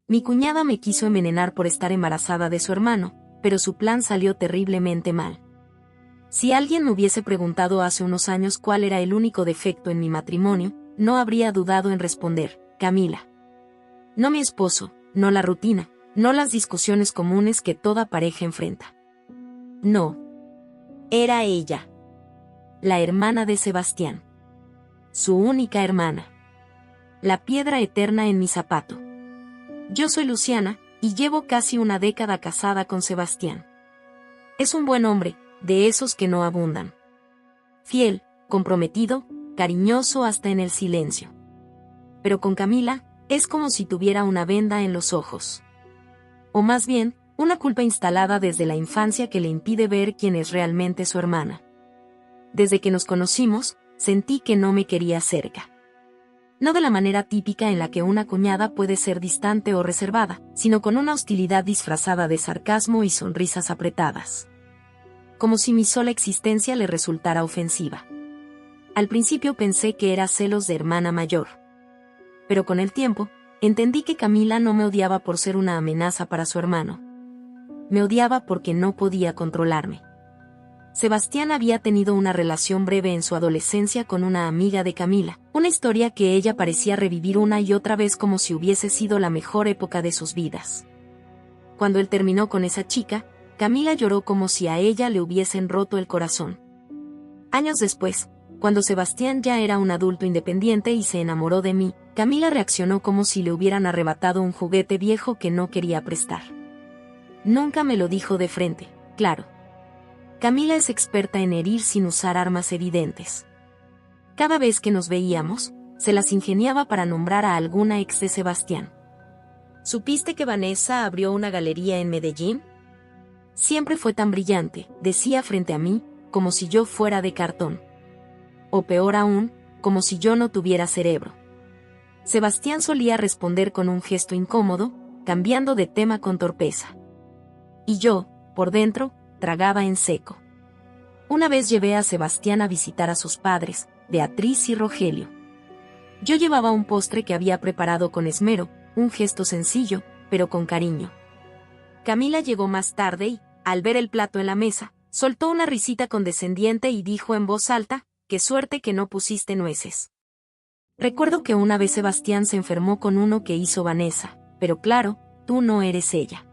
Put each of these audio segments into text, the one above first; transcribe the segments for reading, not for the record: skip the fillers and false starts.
Mi cuñada me quiso envenenar por estar embarazada de su hermano, pero su plan salió terriblemente mal. Si alguien me hubiese preguntado hace unos años cuál era el único defecto en mi matrimonio, no habría dudado en responder: Camila. No mi esposo, no la rutina, no las discusiones comunes que toda pareja enfrenta. No. Era ella. La hermana de Sebastián. Su única hermana. La piedra eterna en mi zapato. Yo soy Luciana, y llevo casi una década casada con Sebastián. Es un buen hombre, de esos que no abundan. Fiel, comprometido, cariñoso hasta en el silencio. Pero con Camila, es como si tuviera una venda en los ojos. O más bien, una culpa instalada desde la infancia que le impide ver quién es realmente su hermana. Desde que nos conocimos, sentí que no me quería cerca. No de la manera típica en la que una cuñada puede ser distante o reservada, sino con una hostilidad disfrazada de sarcasmo y sonrisas apretadas. Como si mi sola existencia le resultara ofensiva. Al principio pensé que era celos de hermana mayor. Pero con el tiempo, entendí que Camila no me odiaba por ser una amenaza para su hermano. Me odiaba porque no podía controlarme. Sebastián había tenido una relación breve en su adolescencia con una amiga de Camila, una historia que ella parecía revivir una y otra vez como si hubiese sido la mejor época de sus vidas. Cuando él terminó con esa chica, Camila lloró como si a ella le hubiesen roto el corazón. Años después, cuando Sebastián ya era un adulto independiente y se enamoró de mí, Camila reaccionó como si le hubieran arrebatado un juguete viejo que no quería prestar. Nunca me lo dijo de frente, claro. Camila es experta en herir sin usar armas evidentes. Cada vez que nos veíamos, se las ingeniaba para nombrar a alguna ex de Sebastián. ¿Supiste que Vanessa abrió una galería en Medellín? Siempre fue tan brillante, decía frente a mí, como si yo fuera de cartón. O peor aún, como si yo no tuviera cerebro. Sebastián solía responder con un gesto incómodo, cambiando de tema con torpeza. Y yo, por dentro, tragaba en seco. Una vez llevé a Sebastián a visitar a sus padres, Beatriz y Rogelio. Yo llevaba un postre que había preparado con esmero, un gesto sencillo, pero con cariño. Camila llegó más tarde y, al ver el plato en la mesa, soltó una risita condescendiente y dijo en voz alta: «Qué suerte que no pusiste nueces». Recuerdo que una vez Sebastián se enfermó con uno que hizo Vanessa, pero claro, tú no eres ella.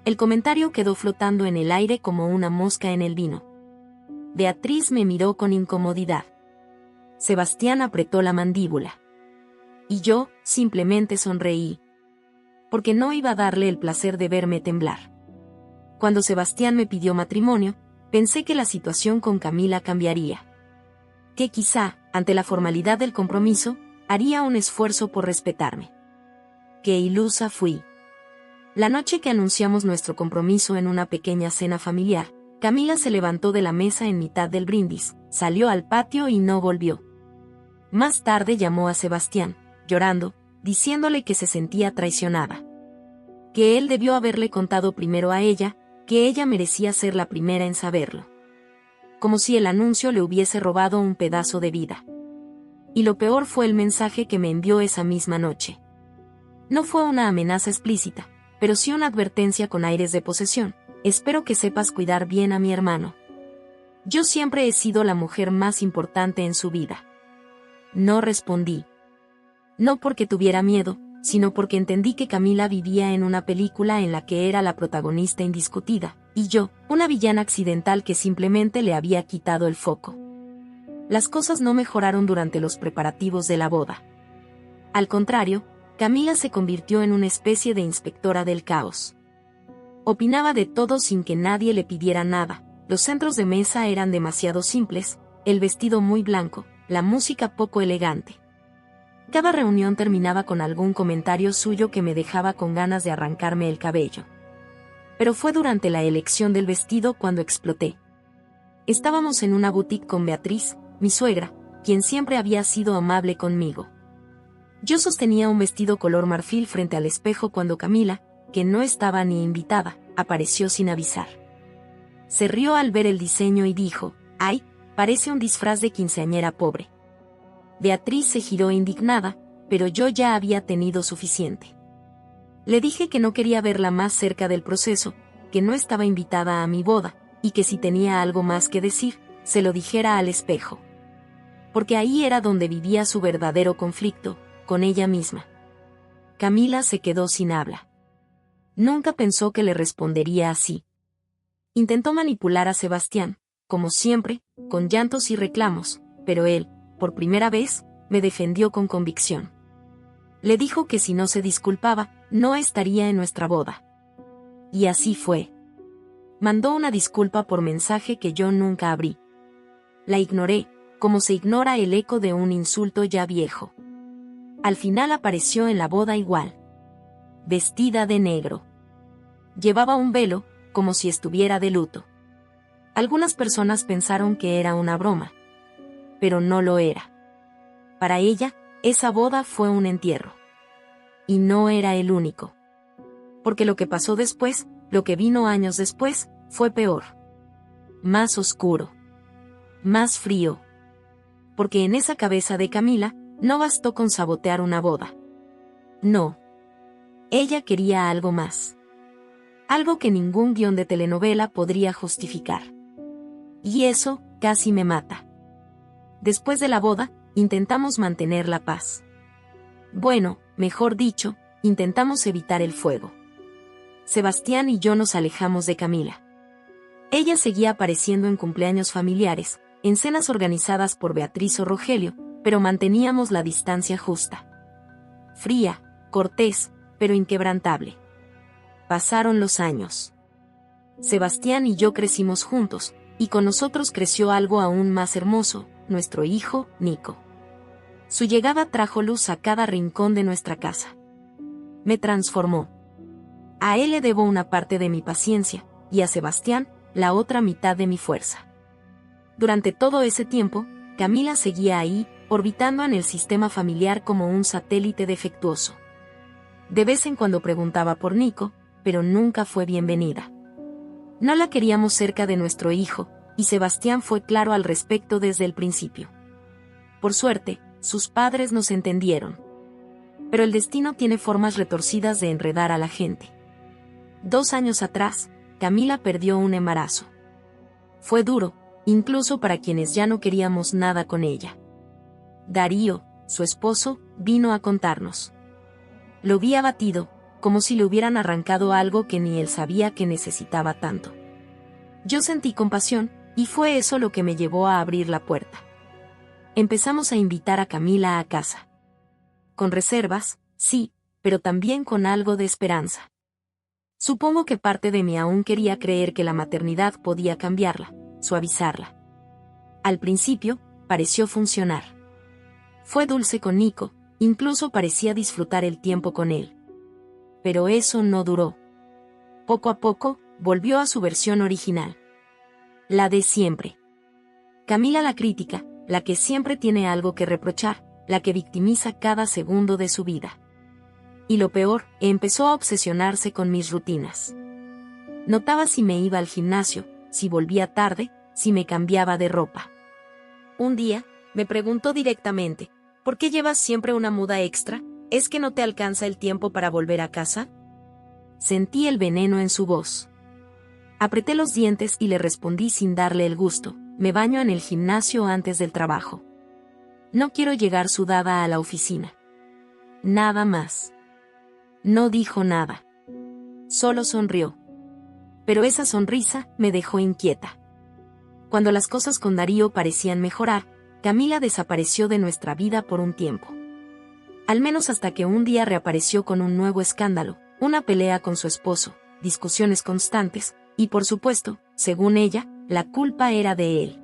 El comentario quedó flotando en el aire como una mosca en el vino. Beatriz me miró con incomodidad. Sebastián apretó la mandíbula. Y yo, simplemente sonreí. Porque no iba a darle el placer de verme temblar. Cuando Sebastián me pidió matrimonio, pensé que la situación con Camila cambiaría. Que quizá, ante la formalidad del compromiso, haría un esfuerzo por respetarme. Qué ilusa fui. La noche que anunciamos nuestro compromiso en una pequeña cena familiar, Camila se levantó de la mesa en mitad del brindis, salió al patio y no volvió. Más tarde llamó a Sebastián, llorando, diciéndole que se sentía traicionada. Que él debió haberle contado primero a ella, que ella merecía ser la primera en saberlo. Como si el anuncio le hubiese robado un pedazo de vida. Y lo peor fue el mensaje que me envió esa misma noche. No fue una amenaza explícita, pero sí una advertencia con aires de posesión: espero que sepas cuidar bien a mi hermano. Yo siempre he sido la mujer más importante en su vida. No respondí. No porque tuviera miedo, sino porque entendí que Camila vivía en una película en la que era la protagonista indiscutida, y yo, una villana accidental que simplemente le había quitado el foco. Las cosas no mejoraron durante los preparativos de la boda. Al contrario, Camila se convirtió en una especie de inspectora del caos. Opinaba de todo sin que nadie le pidiera nada, los centros de mesa eran demasiado simples, el vestido muy blanco, la música poco elegante. Cada reunión terminaba con algún comentario suyo que me dejaba con ganas de arrancarme el cabello. Pero fue durante la elección del vestido cuando exploté. Estábamos en una boutique con Beatriz, mi suegra, quien siempre había sido amable conmigo. Yo sostenía un vestido color marfil frente al espejo cuando Camila, que no estaba ni invitada, apareció sin avisar. Se rió al ver el diseño y dijo: «Ay, parece un disfraz de quinceañera pobre». Beatriz se giró indignada, pero yo ya había tenido suficiente. Le dije que no quería verla más cerca del proceso, que no estaba invitada a mi boda, y que si tenía algo más que decir, se lo dijera al espejo. Porque ahí era donde vivía su verdadero conflicto, con ella misma. Camila se quedó sin habla. Nunca pensó que le respondería así. Intentó manipular a Sebastián, como siempre, con llantos y reclamos, pero él, por primera vez, me defendió con convicción. Le dijo que si no se disculpaba, no estaría en nuestra boda. Y así fue. Mandó una disculpa por mensaje que yo nunca abrí. La ignoré, como se ignora el eco de un insulto ya viejo. Al final apareció en la boda igual. Vestida de negro. Llevaba un velo, como si estuviera de luto. Algunas personas pensaron que era una broma. Pero no lo era. Para ella, esa boda fue un entierro. Y no era el único. Porque lo que pasó después, lo que vino años después, fue peor. Más oscuro. Más frío. Porque en esa cabeza de Camila, no bastó con sabotear una boda. No. Ella quería algo más. Algo que ningún guión de telenovela podría justificar. Y eso, casi me mata. Después de la boda, intentamos mantener la paz. Bueno, mejor dicho, intentamos evitar el fuego. Sebastián y yo nos alejamos de Camila. Ella seguía apareciendo en cumpleaños familiares, en cenas organizadas por Beatriz o Rogelio, pero manteníamos la distancia justa. Fría, cortés, pero inquebrantable. Pasaron los años. Sebastián y yo crecimos juntos, y con nosotros creció algo aún más hermoso, nuestro hijo, Nico. Su llegada trajo luz a cada rincón de nuestra casa. Me transformó. A él le debo una parte de mi paciencia, y a Sebastián, la otra mitad de mi fuerza. Durante todo ese tiempo, Camila seguía ahí, orbitando en el sistema familiar como un satélite defectuoso. De vez en cuando preguntaba por Nico, pero nunca fue bienvenida. No la queríamos cerca de nuestro hijo, y Sebastián fue claro al respecto desde el principio. Por suerte, sus padres nos entendieron. Pero el destino tiene formas retorcidas de enredar a la gente. 2 años atrás, Camila perdió un embarazo. Fue duro, incluso para quienes ya no queríamos nada con ella. Darío, su esposo, vino a contarnos. Lo vi abatido, como si le hubieran arrancado algo que ni él sabía que necesitaba tanto. Yo sentí compasión, y fue eso lo que me llevó a abrir la puerta. Empezamos a invitar a Camila a casa. Con reservas, sí, pero también con algo de esperanza. Supongo que parte de mí aún quería creer que la maternidad podía cambiarla, suavizarla. Al principio, pareció funcionar. Fue dulce con Nico, incluso parecía disfrutar el tiempo con él. Pero eso no duró. Poco a poco, volvió a su versión original. La de siempre. Camila la crítica, la que siempre tiene algo que reprochar, la que victimiza cada segundo de su vida. Y lo peor, empezó a obsesionarse con mis rutinas. Notaba si me iba al gimnasio, si volvía tarde, si me cambiaba de ropa. Un día, me preguntó directamente, ¿por qué llevas siempre una muda extra? ¿Es que no te alcanza el tiempo para volver a casa? Sentí el veneno en su voz. Apreté los dientes y le respondí sin darle el gusto, me baño en el gimnasio antes del trabajo. No quiero llegar sudada a la oficina. Nada más. No dijo nada. Solo sonrió. Pero esa sonrisa me dejó inquieta. Cuando las cosas con Darío parecían mejorar, Camila desapareció de nuestra vida por un tiempo. Al menos hasta que un día reapareció con un nuevo escándalo, una pelea con su esposo, discusiones constantes, y por supuesto, según ella, la culpa era de él.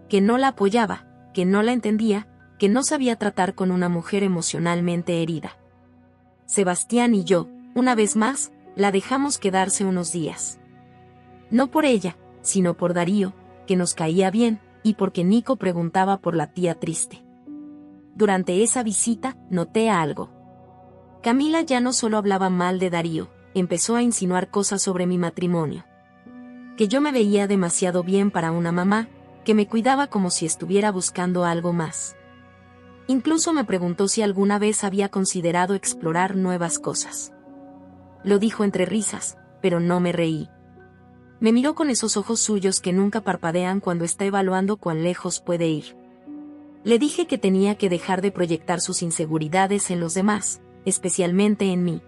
Que no la apoyaba, que no la entendía, que no sabía tratar con una mujer emocionalmente herida. Sebastián y yo, una vez más, la dejamos quedarse unos días. No por ella, sino por Darío, que nos caía bien, y porque Nico preguntaba por la tía triste. Durante esa visita, noté algo. Camila ya no solo hablaba mal de Darío, empezó a insinuar cosas sobre mi matrimonio. Que yo me veía demasiado bien para una mamá, que me cuidaba como si estuviera buscando algo más. Incluso me preguntó si alguna vez había considerado explorar nuevas cosas. lo dijo entre risas, pero no me reí. Me miró con esos ojos suyos que nunca parpadean cuando está evaluando cuán lejos puede ir. Le dije que tenía que dejar de proyectar sus inseguridades en los demás, especialmente en mí.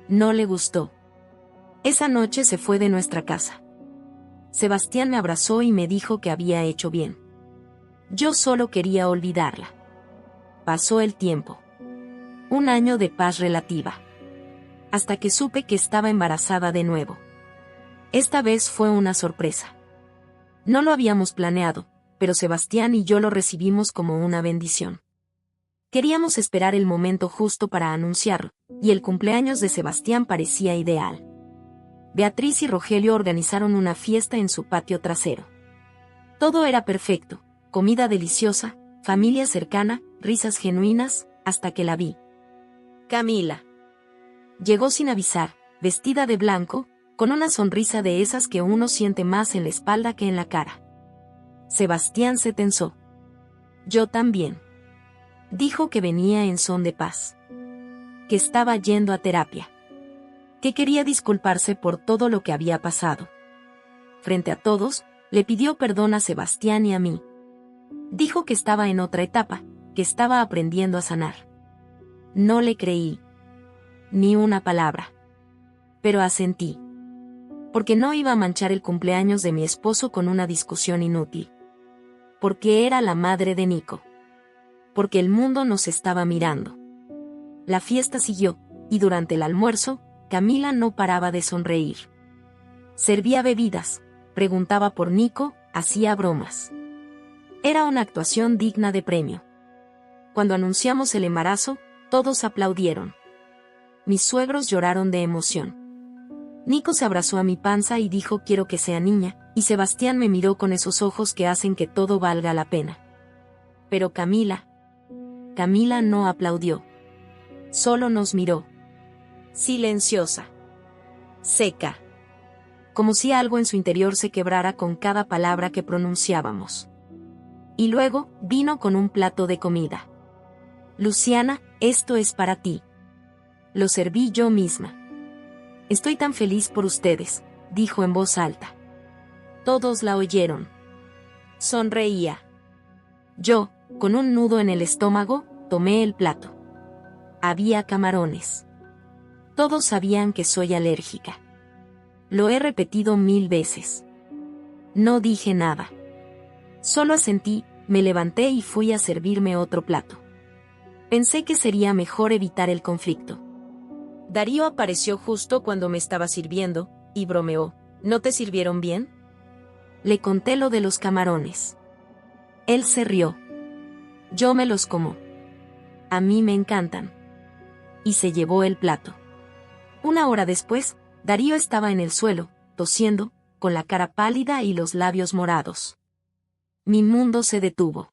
No le gustó. Esa noche se fue de nuestra casa. Sebastián me abrazó y me dijo que había hecho bien. Yo solo quería olvidarla. Pasó el tiempo. Un año de paz relativa. Hasta que supe que estaba embarazada de nuevo. Esta vez fue una sorpresa. No lo habíamos planeado, pero Sebastián y yo lo recibimos como una bendición. Queríamos esperar el momento justo para anunciarlo, y el cumpleaños de Sebastián parecía ideal. Beatriz y Rogelio organizaron una fiesta en su patio trasero. Todo era perfecto, comida deliciosa, familia cercana, risas genuinas, hasta que la vi. Camila. Llegó sin avisar, vestida de blanco, con una sonrisa de esas que uno siente más en la espalda que en la cara. Sebastián se tensó. Yo también. Dijo que venía en son de paz. Que estaba yendo a terapia. Que quería disculparse por todo lo que había pasado. Frente a todos, le pidió perdón a Sebastián y a mí. Dijo que estaba en otra etapa, que estaba aprendiendo a sanar. No le creí. Ni una palabra. Pero asentí. Porque no iba a manchar el cumpleaños de mi esposo con una discusión inútil. Porque era la madre de Nico. Porque el mundo nos estaba mirando. La fiesta siguió, y durante el almuerzo, Camila no paraba de sonreír. Servía bebidas, preguntaba por Nico, hacía bromas. Era una actuación digna de premio. Cuando anunciamos el embarazo, todos aplaudieron. Mis suegros lloraron de emoción. Nico se abrazó a mi panza y dijo quiero que sea niña, y Sebastián me miró con esos ojos que hacen que todo valga la pena. Pero Camila no aplaudió. Solo nos miró. Silenciosa. Seca. Como si algo en su interior se quebrara con cada palabra que pronunciábamos. Y luego, vino con un plato de comida. Luciana, esto es para ti. Lo serví yo misma. Estoy tan feliz por ustedes, dijo en voz alta. Todos la oyeron. Sonreía. Yo, con un nudo en el estómago, tomé el plato. Había camarones. Todos sabían que soy alérgica. Lo he repetido 1000 veces. No dije nada. Solo asentí, me levanté y fui a servirme otro plato. Pensé que sería mejor evitar el conflicto. Darío apareció justo cuando me estaba sirviendo, y bromeó, ¿no te sirvieron bien? Le conté lo de los camarones. Él se rió. Yo me los como. A mí me encantan. Y se llevó el plato. Una hora después, Darío estaba en el suelo, tosiendo, con la cara pálida y los labios morados. Mi mundo se detuvo.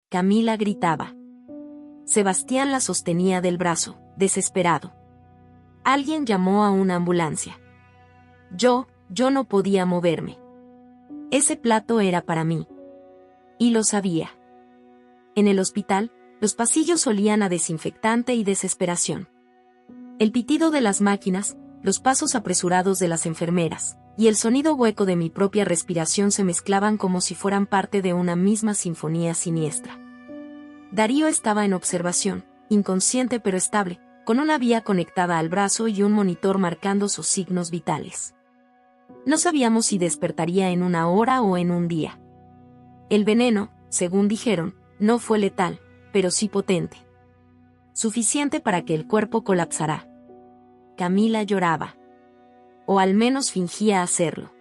Camila gritaba. Sebastián la sostenía del brazo, desesperado. Alguien llamó a una ambulancia. Yo no podía moverme. Ese plato era para mí. Y lo sabía. En el hospital, los pasillos olían a desinfectante y desesperación. El pitido de las máquinas, los pasos apresurados de las enfermeras, y el sonido hueco de mi propia respiración se mezclaban como si fueran parte de una misma sinfonía siniestra. Darío estaba en observación, inconsciente pero estable, con una vía conectada al brazo y un monitor marcando sus signos vitales. No sabíamos si despertaría en una hora o en un día. El veneno, según dijeron, no fue letal, pero sí potente. Suficiente para que el cuerpo colapsara. Camila lloraba. O al menos fingía hacerlo.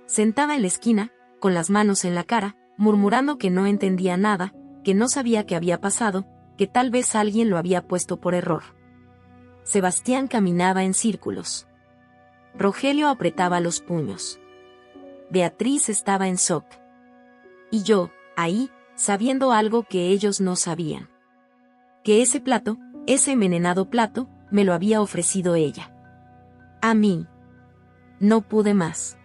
Sentada en la esquina, con las manos en la cara, murmurando que no entendía nada, que no sabía qué había pasado, que tal vez alguien lo había puesto por error. Sebastián caminaba en círculos. Rogelio apretaba los puños. Beatriz estaba en shock. Y yo, ahí, sabiendo algo que ellos no sabían. Que ese plato, ese envenenado plato, me lo había ofrecido ella. A mí. No pude más.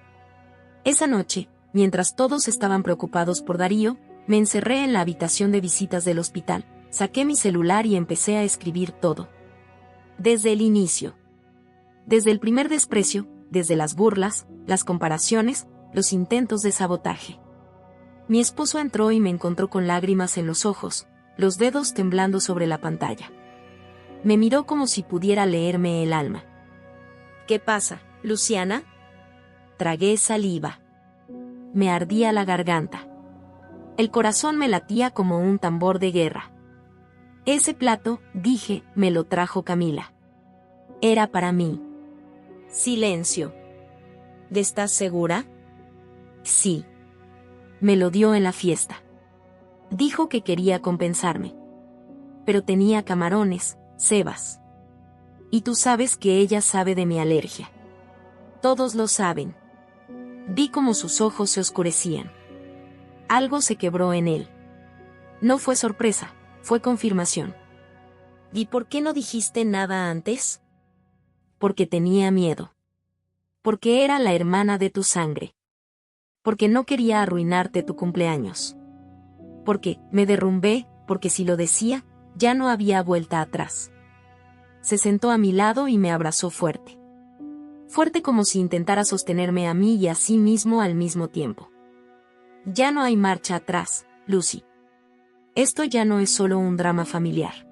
Esa noche, mientras todos estaban preocupados por Darío, me encerré en la habitación de visitas del hospital, saqué mi celular y empecé a escribir todo. Desde el inicio. Desde el primer desprecio, desde las burlas, las comparaciones, los intentos de sabotaje. Mi esposo entró y me encontró con lágrimas en los ojos, los dedos temblando sobre la pantalla. Me miró como si pudiera leerme el alma. ¿Qué pasa, Luciana? Tragué saliva. Me ardía la garganta. El corazón me latía como un tambor de guerra. Ese plato, dije, me lo trajo Camila. Era para mí. Silencio. ¿Estás segura? Sí. Me lo dio en la fiesta. Dijo que quería compensarme. Pero tenía camarones, cebas. Y tú sabes que ella sabe de mi alergia. Todos lo saben. Vi como sus ojos se oscurecían. Algo se quebró en él. No fue sorpresa, fue confirmación. ¿Y por qué no dijiste nada antes? Porque tenía miedo. Porque era la hermana de tu sangre. Porque no quería arruinarte tu cumpleaños. Porque me derrumbé, porque si lo decía, ya no había vuelta atrás. Se sentó a mi lado y me abrazó fuerte. Fuerte como si intentara sostenerme a mí y a sí mismo al mismo tiempo. Ya no hay marcha atrás, Lucy. Esto ya no es solo un drama familiar.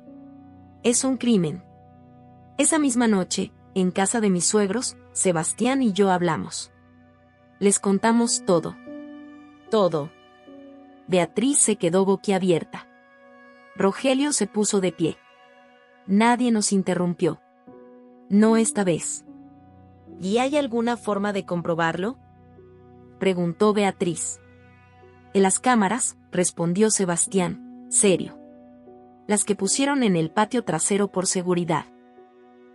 Es un crimen. Esa misma noche, en casa de mis suegros, Sebastián y yo hablamos. Les contamos todo. Todo. Beatriz se quedó boquiabierta. Rogelio se puso de pie. Nadie nos interrumpió. No esta vez. ¿Y hay alguna forma de comprobarlo? Preguntó Beatriz. En las cámaras, respondió Sebastián, serio. Las que pusieron en el patio trasero por seguridad.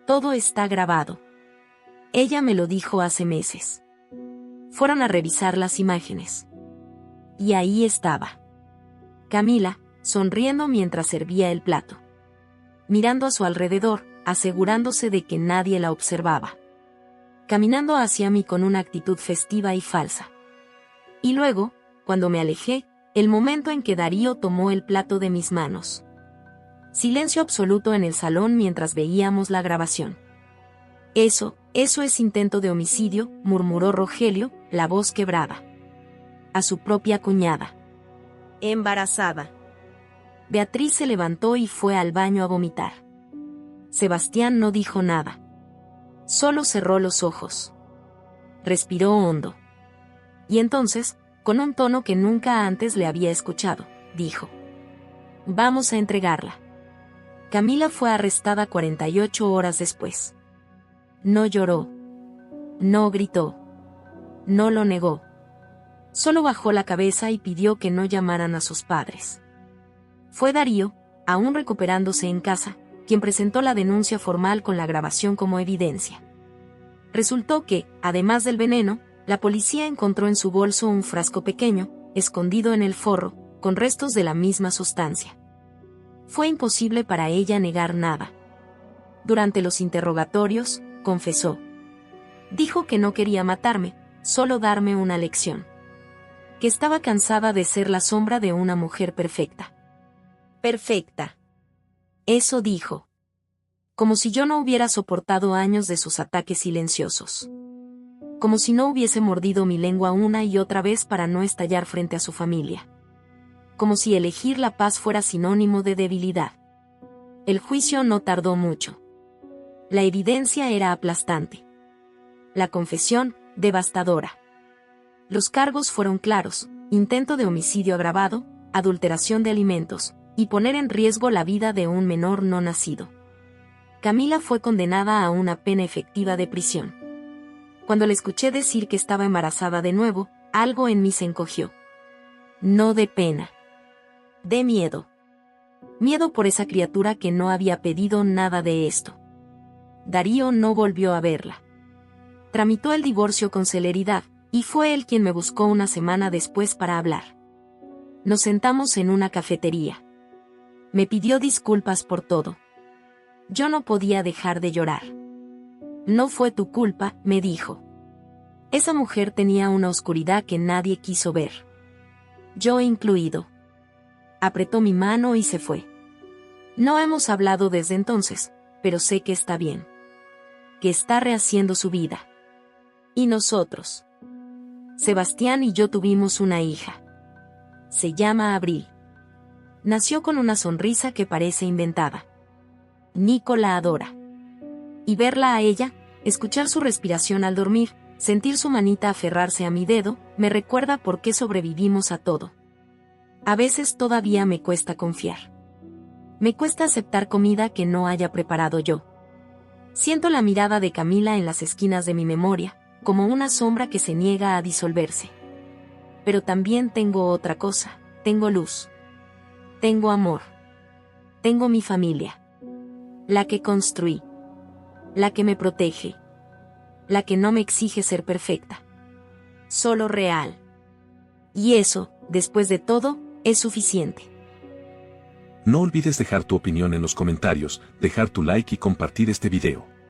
Todo está grabado. Ella me lo dijo hace meses. Fueron a revisar las imágenes. Y ahí estaba. Camila, sonriendo mientras servía el plato. Mirando a su alrededor, asegurándose de que nadie la observaba. Caminando hacia mí con una actitud festiva y falsa. Y luego, cuando me alejé, el momento en que Darío tomó el plato de mis manos. Silencio absoluto en el salón mientras veíamos la grabación. Eso es intento de homicidio, murmuró Rogelio, la voz quebrada. A su propia cuñada. Embarazada. Beatriz se levantó y fue al baño a vomitar. Sebastián no dijo nada. Solo cerró los ojos. Respiró hondo. Y entonces, con un tono que nunca antes le había escuchado, dijo: Vamos a entregarla. Camila fue arrestada 48 horas después. No lloró. No gritó. No lo negó. Solo bajó la cabeza y pidió que no llamaran a sus padres. Fue Darío, aún recuperándose en casa, quien presentó la denuncia formal con la grabación como evidencia. Resultó que, además del veneno, la policía encontró en su bolso un frasco pequeño, escondido en el forro, con restos de la misma sustancia. Fue imposible para ella negar nada. Durante los interrogatorios, confesó. Dijo que no quería matarme, solo darme una lección. Que estaba cansada de ser la sombra de una mujer perfecta. Perfecta. Eso dijo. Como si yo no hubiera soportado años de sus ataques silenciosos. Como si no hubiese mordido mi lengua una y otra vez para no estallar frente a su familia. Como si elegir la paz fuera sinónimo de debilidad. El juicio no tardó mucho. La evidencia era aplastante. La confesión, devastadora. Los cargos fueron claros: intento de homicidio agravado, adulteración de alimentos, y poner en riesgo la vida de un menor no nacido. Camila fue condenada a una pena efectiva de prisión. Cuando le escuché decir que estaba embarazada de nuevo, algo en mí se encogió. No de pena. De miedo. Miedo por esa criatura que no había pedido nada de esto. Darío no volvió a verla. Tramitó el divorcio con celeridad, y fue él quien me buscó una semana después para hablar. Nos sentamos en una cafetería. Me pidió disculpas por todo. Yo no podía dejar de llorar. No fue tu culpa, me dijo. Esa mujer tenía una oscuridad que nadie quiso ver. Yo incluido. Apretó mi mano y se fue. No hemos hablado desde entonces, pero sé que está bien. que está rehaciendo su vida. ¿Y nosotros? Sebastián y yo tuvimos una hija. Se llama Abril. Nació con una sonrisa que parece inventada. Nico la adora. Y verla a ella, escuchar su respiración al dormir, sentir su manita aferrarse a mi dedo, me recuerda por qué sobrevivimos a todo. A veces todavía me cuesta confiar. Me cuesta aceptar comida que no haya preparado yo. Siento la mirada de Camila en las esquinas de mi memoria, como una sombra que se niega a disolverse. Pero también tengo otra cosa, tengo luz. Tengo amor. Tengo mi familia. La que construí. La que me protege. La que no me exige ser perfecta. Solo real. Y eso, después de todo, es suficiente. No olvides dejar tu opinión en los comentarios, dejar tu like y compartir este video.